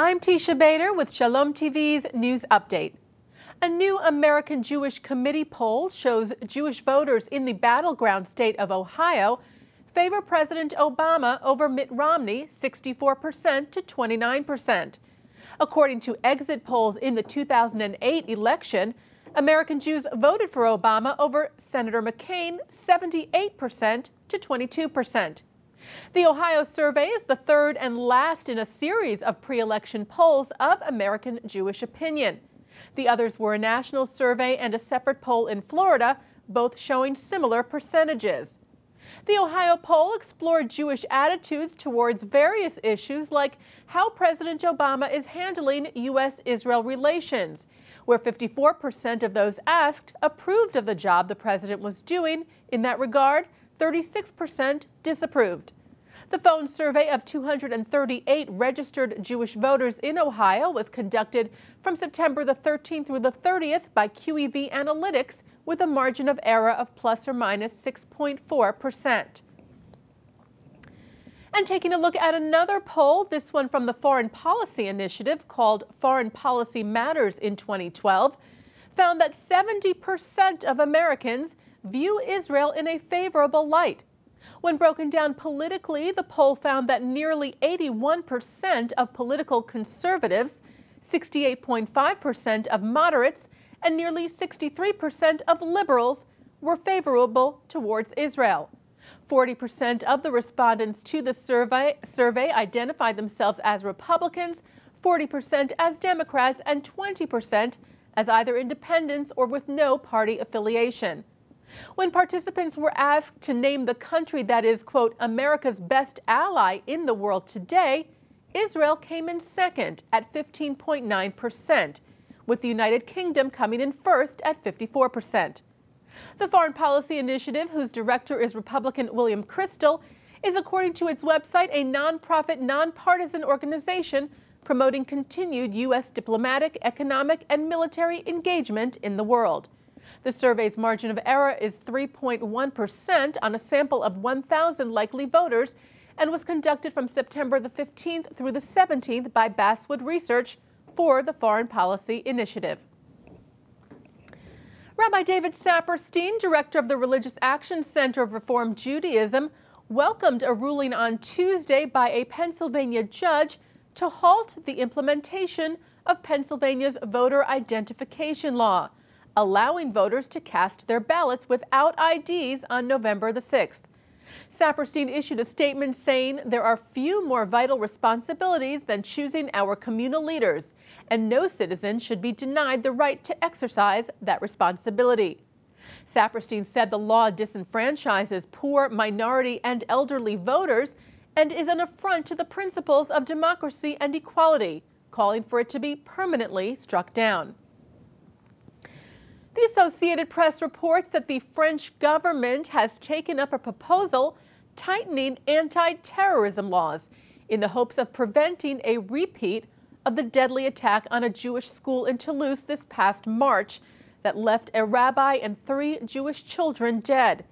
I'm Teisha Bader with Shalom TV's News Update. A new American Jewish Committee poll shows Jewish voters in the battleground state of Ohio favor President Obama over Mitt Romney 64% to 29%. According to exit polls in the 2008 election, American Jews voted for Obama over Senator McCain 78% to 22%. The Ohio survey is the third and last in a series of pre-election polls of American Jewish opinion. The others were a national survey and a separate poll in Florida, both showing similar percentages. The Ohio poll explored Jewish attitudes towards various issues like how President Obama is handling U.S.-Israel relations, where 54% of those asked approved of the job the president was doing. In that regard, 36% disapproved. The phone survey of 238 registered Jewish voters in Ohio was conducted from September the 13th through the 30th by QEV Analytics with a margin of error of plus or minus 6.4%. And taking a look at another poll, this one from the Foreign Policy Initiative called Foreign Policy Matters in 2012, found that 70% of Americans view Israel in a favorable light. When broken down politically, the poll found that nearly 81% of political conservatives, 68.5% of moderates, and nearly 63% of liberals were favorable towards Israel. 40% of the respondents to the survey identified themselves as Republicans, 40% as Democrats, and 20% as either independents or with no party affiliation. When participants were asked to name the country that is, quote, America's best ally in the world today, Israel came in second at 15.9%, with the United Kingdom coming in first at 54%. The Foreign Policy Initiative, whose director is Republican William Kristol, is, according to its website, a nonprofit, nonpartisan organization promoting continued U.S. diplomatic, economic, and military engagement in the world. The survey's margin of error is 3.1% on a sample of 1,000 likely voters and was conducted from September the 15th through the 17th by Basswood Research for the Foreign Policy Initiative. Rabbi David Saperstein, director of the Religious Action Center of Reform Judaism, welcomed a ruling on Tuesday by a Pennsylvania judge to halt the implementation of Pennsylvania's voter identification law, allowing voters to cast their ballots without IDs on November the 6th. Saperstein issued a statement saying there are few more vital responsibilities than choosing our communal leaders, and no citizen should be denied the right to exercise that responsibility. Saperstein said the law disenfranchises poor, minority, and elderly voters and is an affront to the principles of democracy and equality, calling for it to be permanently struck down. The Associated Press reports that the French government has taken up a proposal tightening anti-terrorism laws in the hopes of preventing a repeat of the deadly attack on a Jewish school in Toulouse this past March that left a rabbi and 3 Jewish children dead.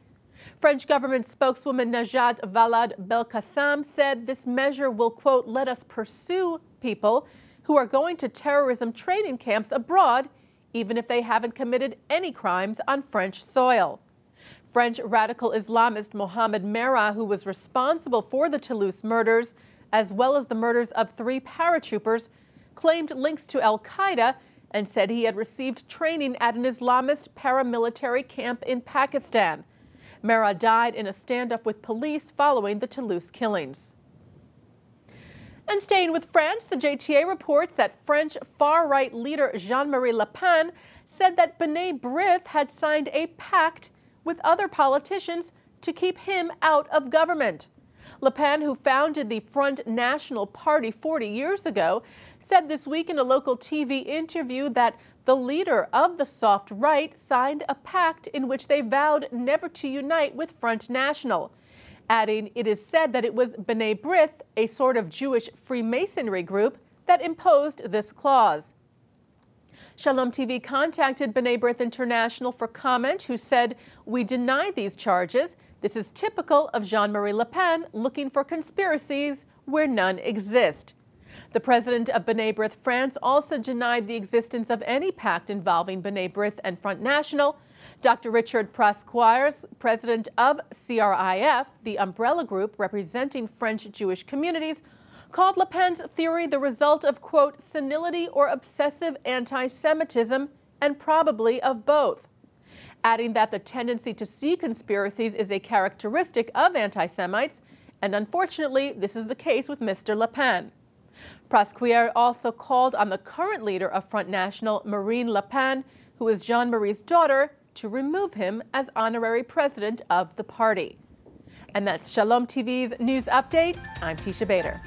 French government spokeswoman Najat Vallaud-Belkacem said this measure will, quote, let us pursue people who are going to terrorism training camps abroad even if they haven't committed any crimes on French soil. French radical Islamist Mohamed Merah, who was responsible for the Toulouse murders, as well as the murders of 3 paratroopers, claimed links to al-Qaeda and said he had received training at an Islamist paramilitary camp in Pakistan. Merah died in a standoff with police following the Toulouse killings. And staying with France, the JTA reports that French far-right leader Jean-Marie Le Pen said that B'nai B'rith had signed a pact with other politicians to keep him out of government. Le Pen, who founded the Front National Party 40 years ago, said this week in a local TV interview that the leader of the soft right signed a pact in which they vowed never to unite with Front National, adding it is said that it was B'nai B'rith, a sort of Jewish Freemasonry group, that imposed this clause. Shalom TV contacted B'nai B'rith International for comment, who said, "We deny these charges. This is typical of Jean-Marie Le Pen looking for conspiracies where none exist." The president of B'nai B'rith France also denied the existence of any pact involving B'nai B'rith and Front National. Dr. Richard Prosquires, president of CRIF, the umbrella group representing French Jewish communities, called Le Pen's theory the result of, quote, senility or obsessive anti-Semitism, and probably of both, adding that the tendency to see conspiracies is a characteristic of anti-Semites, and unfortunately, this is the case with Mr. Le Pen. Prosquire also called on the current leader of Front National, Marine Le Pen, who is Jean-Marie's daughter, to remove him as honorary president of the party. And that's Shalom TV's News Update. I'm Teisha Bader.